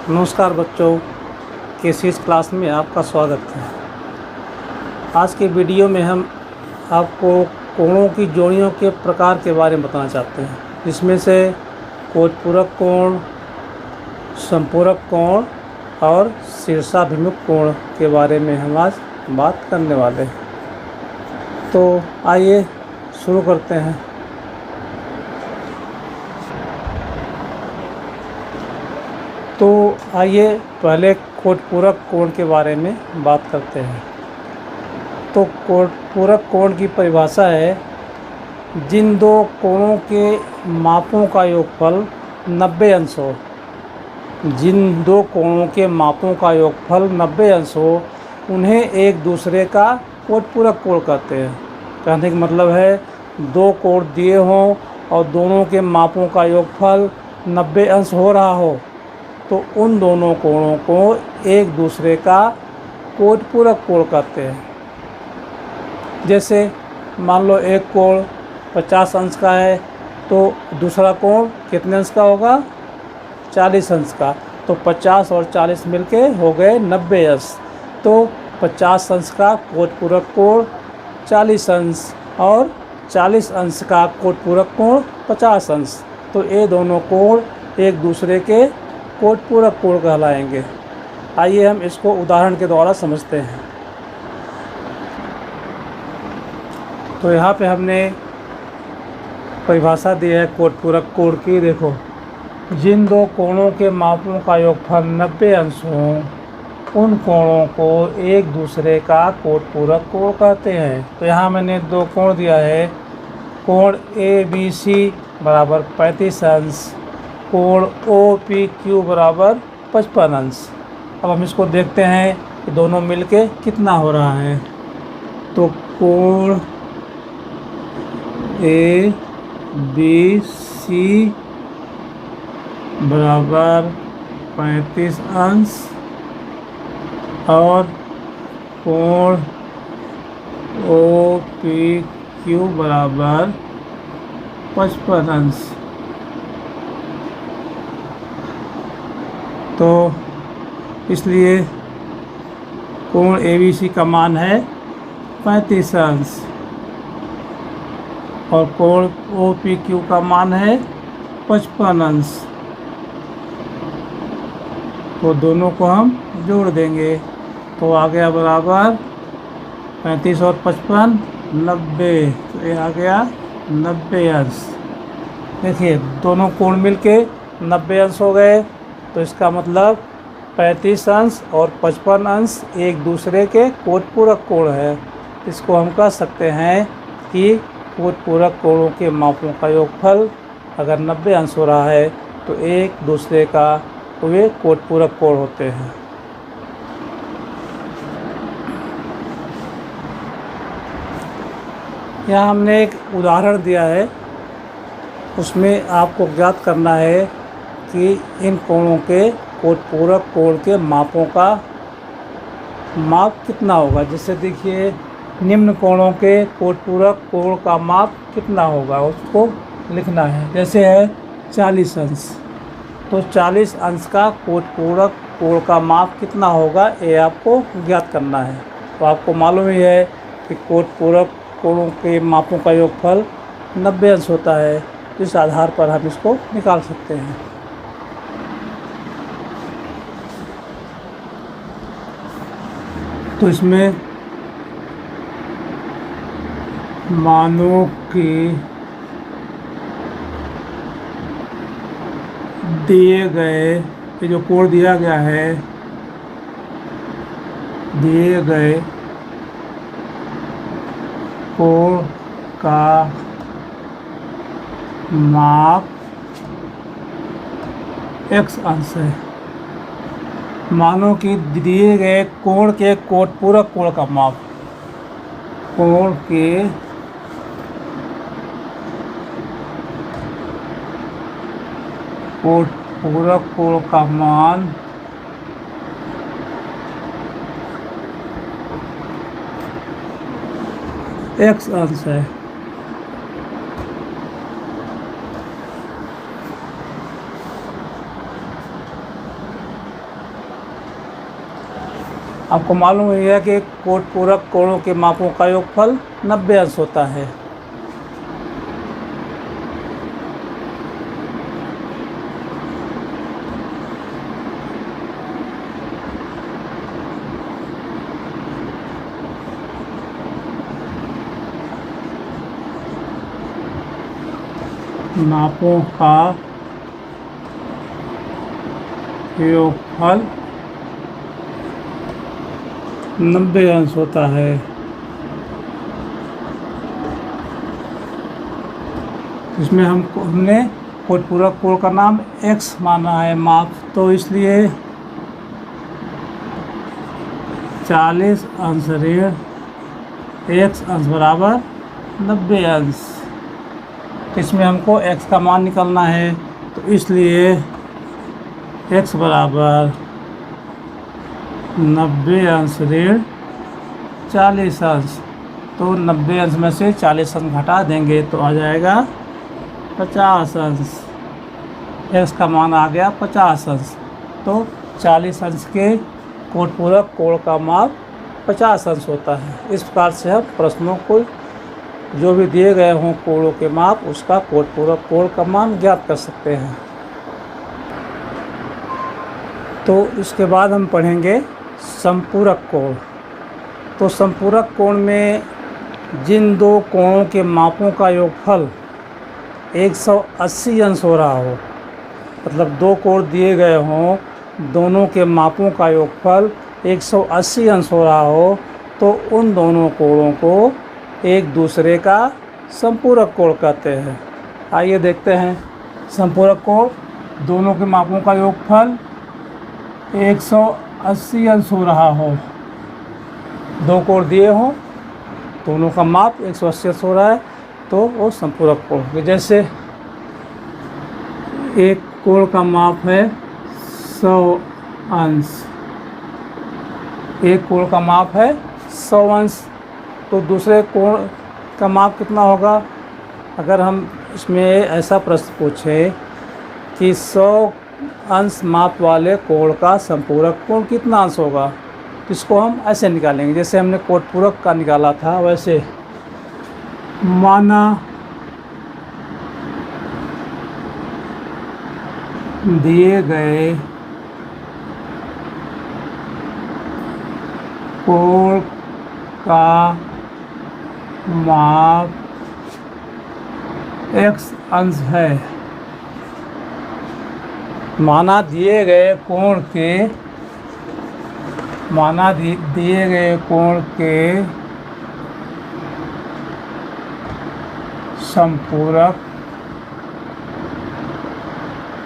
नमस्कार बच्चों, KCS class में आपका स्वागत है। आज के वीडियो में हम आपको कोणों की जोड़ियों के प्रकार के बारे में बताना चाहते हैं, जिसमें से कोटपूरक कोण, संपूरक कोण और शीर्षाभिमुख कोण के बारे में हम आज बात करने वाले हैं। तो आइए शुरू करते हैं। तो आइए पहले कोटपूरक कोण के बारे में बात करते हैं। तो कोटपूरक कोण की परिभाषा है, जिन दो कोणों के मापों का योगफल 90 अंश हो। जिन दो कोणों के मापों का योगफल 90 अंश हो, उन्हें एक दूसरे का कोटपूरक कोण कहते हैं। कहने का मतलब है, दो कोण दिए हों और दोनों के मापों का योगफल 90 अंश हो रहा हो, तो उन दोनों कोणों को एक दूसरे का कोटपूरक कोण कहते हैं। जैसे मान लो एक कोण 50 अंश का है, तो दूसरा कोण कितने अंश का होगा? 40 अंश का। तो 50 और 40 मिलके हो गए 90 अंश। तो 50 अंश का कोटपूरक कोण 40 अंश और 40 अंश का कोटपूरक कोण 50 अंश। तो ये दोनों कोण एक दूसरे के कोटपूरक कोण कहलाएंगे। आइए हम इसको उदाहरण के द्वारा समझते हैं। तो यहाँ पे हमने परिभाषा दी है कोटपूरक कोण की। देखो, जिन दो कोणों के मापों का योगफल 90 अंश हो, उन कोणों को एक दूसरे का कोटपूरक कोण कहते हैं। तो यहाँ मैंने दो कोण दिया है, कोण ABC बराबर 35 अंश, कोण OPQ बराबर 55 अंश। अब हम इसको देखते हैं कि दोनों मिलके कितना हो रहा है। तो कोण ABC बराबर 35 अंश और कोण OPQ बराबर 55 अंश। तो इसलिए कोण ABC का मान है 35 अंश और कोण OPQ का मान है 55 अंश। तो दोनों को हम जोड़ देंगे, तो आ गया बराबर 35 और 55 90। तो ये आ गया 90 अंश। देखिए, दोनों कोण मिलके 90 अंश हो गए। तो इसका मतलब 35 अंश और 55 अंश एक दूसरे के कोटपूरक कोण है। इसको हम कह सकते हैं कि कोटपूरक कोणों के मापों का योगफल अगर 90 अंश हो रहा है, तो एक दूसरे का वे कोटपूरक कोण होते हैं। यहाँ हमने एक उदाहरण दिया है, उसमें आपको ज्ञात करना है कि इन कोणों के कोटपूरक कोण के मापों का माप कितना होगा। जैसे देखिए, निम्न कोणों के कोटपूरक कोण का माप कितना होगा, उसको लिखना है। जैसे है 40 अंश, तो 40 अंश का कोटपूरक कोण का माप कितना होगा, ये आपको ज्ञात करना है। तो आपको मालूम ही है कि कोटपूरक कोणों के मापों का योगफल 90 अंश होता है। इस आधार पर हम इसको निकाल सकते हैं। तो इसमें मानो कि दिए गए, ये जो कोण दिया गया है, दिए गए कोण का माप x अंश है। मानो कि दिए गए कोण के कोटपूरक कोण का माप, कोण के कोटपूरक कोण का मान x अंश है। आपको मालूम ही है कि कोट पूरक कोणों के मापों का योगफल 90 अंश होता है। मापों का योगफल 90 अंश होता है। इसमें हमने कोट पूरक कोण का नाम x माना है माप, तो इसलिए 40 अंश ऋण x अंश बराबर 90 अंश। इसमें हमको x का मान निकालना है, तो इसलिए x बराबर 90 अंश ऋण 40 अंश। तो 90 अंश में से 40 अंश घटा देंगे तो आ जाएगा 50 अंश। x का मान आ गया 50 अंश। तो 40 अंश के कोट पूरक कोण का माप 50 अंश होता है। इस प्रकार से हम प्रश्नों को जो भी दिए गए हों कोणों के माप, उसका कोट पूरक कोण का मान ज्ञात कर सकते हैं। तो इसके बाद हम पढ़ेंगे संपूरक कोण। तो संपूरक कोण में जिन दो कोणों के मापों का योगफल 180 अंश हो रहा हो, मतलब दो कोण दिए गए हों, दोनों के मापों का योगफल 180 अंश हो रहा हो, तो उन दोनों कोणों को एक दूसरे का संपूरक कोण कहते हैं। आइए देखते हैं। संपूरक कोण दोनों के मापों का योगफल 180 अंश हो रहा हो। दो कोण दिए हों, दोनों का माप 180 अंश हो रहा है, तो वो संपूरक कोण। जैसे एक कोण का माप है 100 अंश, एक कोण का माप है 100 अंश, तो दूसरे कोण का माप कितना होगा? अगर हम इसमें ऐसा प्रश्न पूछें कि 100 अंश माप वाले कोण का संपूरक कोण कितना अंश होगा, तो इसको हम ऐसे निकालेंगे जैसे हमने कोट पूरक का निकाला था। वैसे माना दिए गए कोण का माप x अंश है। माना दिए गए कोण के संपूरक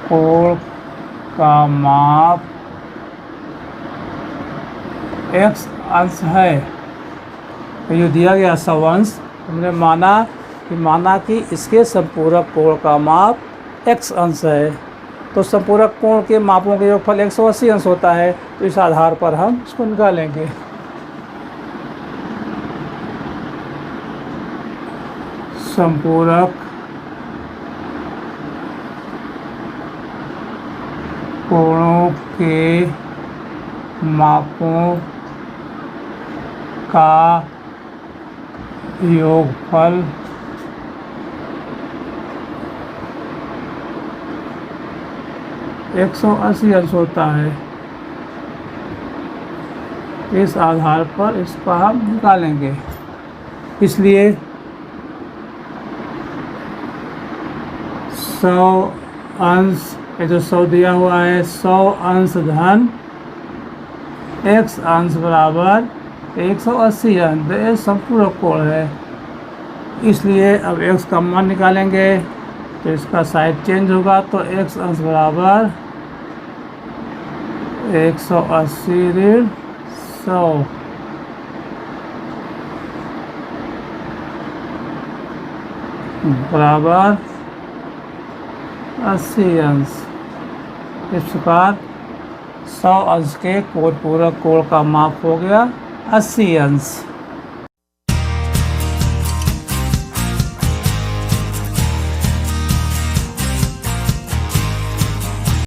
कोण का माप x अंश है। तो ये दिया गया 100 अंश, हमने माना कि इसके संपूरक कोण का माप x अंश है। तो संपूरक कोण के मापों के योगफल 180 अंश होता है, तो इस आधार पर हम इसको निकालेंगे। संपूरक कोणों के मापों का योगफल 180 अंश होता है। इस आधार पर इसका हम निकालेंगे। इसलिए 100 अंश, ये जो 100 दिया हुआ है, 100 अंश धन x अंश बराबर 180 अंश, ये संपूरक कोण है। इसलिए अब x का मान निकालेंगे, तो इसका साइड चेंज होगा, तो x अंश बराबर 180 ऋण 100 बराबर 80 अंश। इस प्रकार 100 अंश के कोट पूरक कोण का माप हो गया 80 अंश।